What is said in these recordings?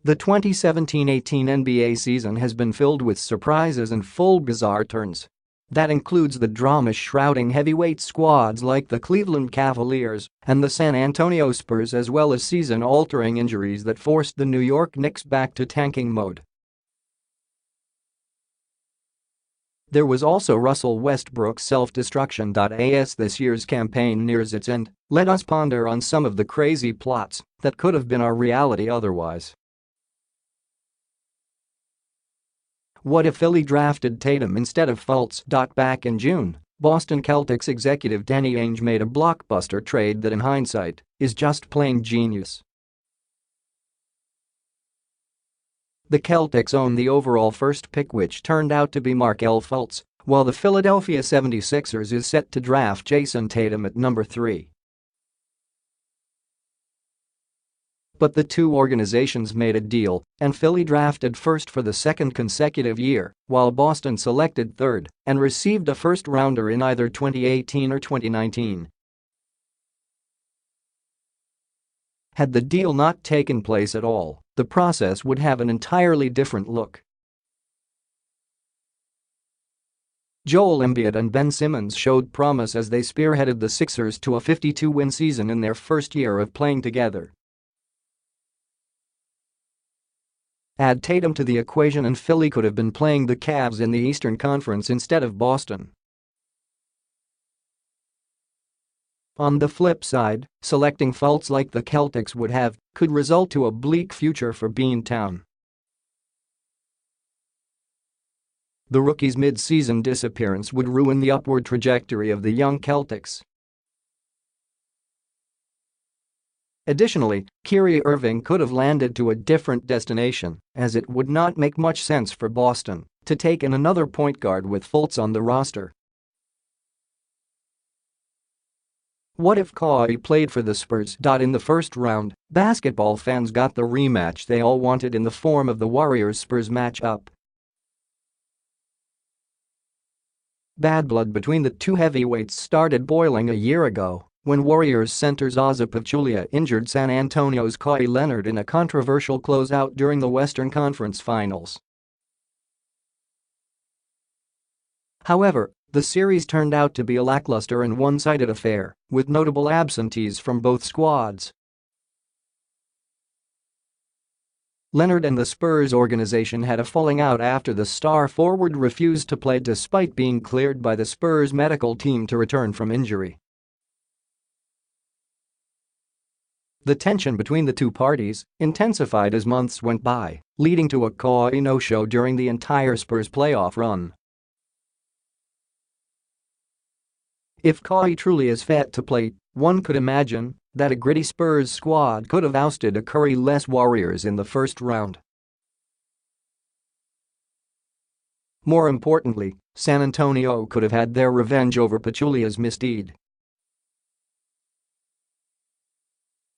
The 2017-18 NBA season has been filled with surprises and full bizarre turns. That includes the drama shrouding heavyweight squads like the Cleveland Cavaliers and the San Antonio Spurs, as well as season-altering injuries that forced the New York Knicks back to tanking mode. There was also Russell Westbrook's self-destruction. As this year's campaign nears its end, let us ponder on some of the crazy plots that could have been our reality otherwise. What if Philly drafted Tatum instead of Fultz? Back in June, Boston Celtics executive Danny Ainge made a blockbuster trade that in hindsight is just plain genius. The Celtics own the overall first pick, which turned out to be Markelle Fultz, while the Philadelphia 76ers is set to draft Jayson Tatum at number 3. But the two organizations made a deal, and Philly drafted first for the second consecutive year, while Boston selected third and received a first-rounder in either 2018 or 2019. Had the deal not taken place at all, the process would have an entirely different look. Joel Embiid and Ben Simmons showed promise as they spearheaded the Sixers to a 52-win season in their first year of playing together. Add Tatum to the equation and Philly could have been playing the Cavs in the Eastern Conference instead of Boston. On the flip side, selecting Fultz like the Celtics would have could result to a bleak future for Beantown. The rookie's mid-season disappearance would ruin the upward trajectory of the young Celtics. Additionally, Kyrie Irving could have landed to a different destination, as it would not make much sense for Boston to take in another point guard with Fultz on the roster. What if Kawhi played for the Spurs? In the first round, basketball fans got the rematch they all wanted in the form of the Warriors-Spurs matchup. Bad blood between the two heavyweights started boiling a year ago when Warriors center Zaza Pachulia injured San Antonio's Kawhi Leonard in a controversial closeout during the Western Conference Finals. However, the series turned out to be a lackluster and one-sided affair, with notable absentees from both squads. Leonard and the Spurs organization had a falling out after the star forward refused to play despite being cleared by the Spurs medical team to return from injury. The tension between the two parties intensified as months went by, leading to a Kawhi no-show during the entire Spurs playoff run. If Kawhi truly is fit to play, one could imagine that a gritty Spurs squad could have ousted a Curry-less Warriors in the first round. More importantly, San Antonio could have had their revenge over Pachulia's misdeed.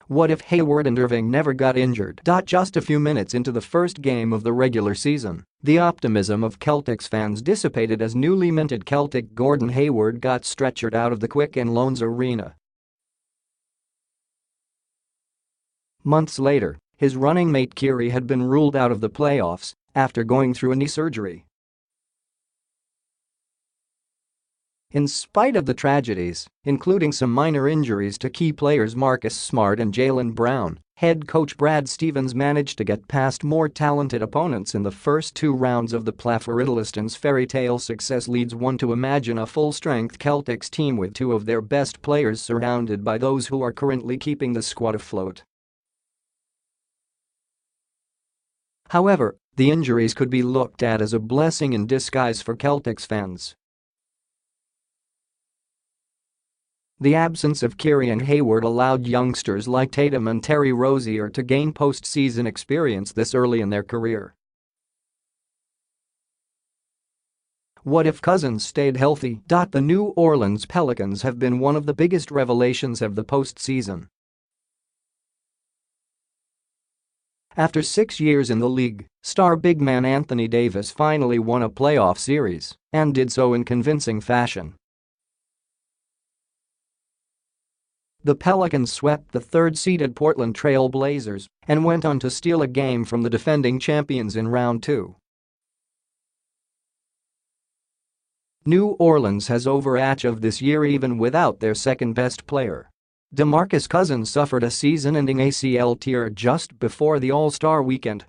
What if Hayward and Irving never got injured? Just a few minutes into the first game of the regular season, the optimism of Celtics fans dissipated as newly minted Celtic Gordon Hayward got stretchered out of the Quicken Loans Arena. Months later, his running mate Kyrie had been ruled out of the playoffs after going through a knee surgery. In spite of the tragedies, including some minor injuries to key players Marcus Smart and Jaylen Brown, head coach Brad Stevens managed to get past more talented opponents in the first two rounds of the playoffs. Riddleston's fairy tale success leads one to imagine a full-strength Celtics team with two of their best players surrounded by those who are currently keeping the squad afloat. However, the injuries could be looked at as a blessing in disguise for Celtics fans. The absence of Kyrie and Hayward allowed youngsters like Tatum and Terry Rozier to gain postseason experience this early in their career. What if Cousins stayed healthy? The New Orleans Pelicans have been one of the biggest revelations of the postseason. After 6 years in the league, star big man Anthony Davis finally won a playoff series and did so in convincing fashion. The Pelicans swept the third-seeded Portland Trail Blazers and went on to steal a game from the defending champions in round 2. New Orleans has overachieved this year even without their second-best player. DeMarcus Cousins suffered a season-ending ACL tear just before the All-Star weekend.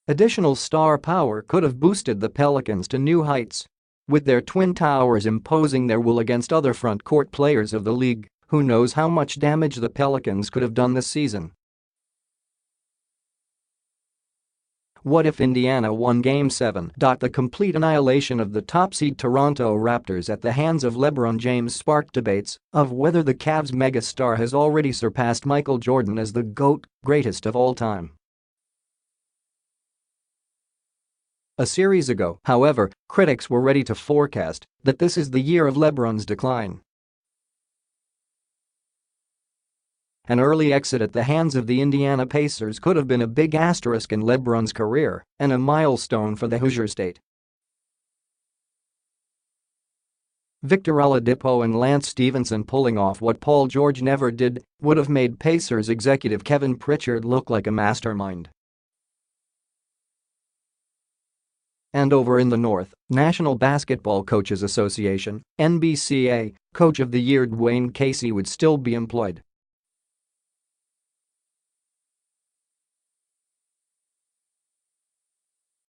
Additional star power could have boosted the Pelicans to new heights. With their Twin Towers imposing their will against other front-court players of the league, who knows how much damage the Pelicans could have done this season. What if Indiana won Game 7? The complete annihilation of the top-seed Toronto Raptors at the hands of LeBron James sparked debates of whether the Cavs megastar has already surpassed Michael Jordan as the GOAT, greatest of all time. A series ago, however, critics were ready to forecast that this is the year of LeBron's decline. An early exit at the hands of the Indiana Pacers could have been a big asterisk in LeBron's career and a milestone for the Hoosier State. Victor Oladipo and Lance Stevenson pulling off what Paul George never did would have made Pacers executive Kevin Pritchard look like a mastermind. And over in the North, National Basketball Coaches Association (NBCA) Coach of the Year Dwayne Casey would still be employed.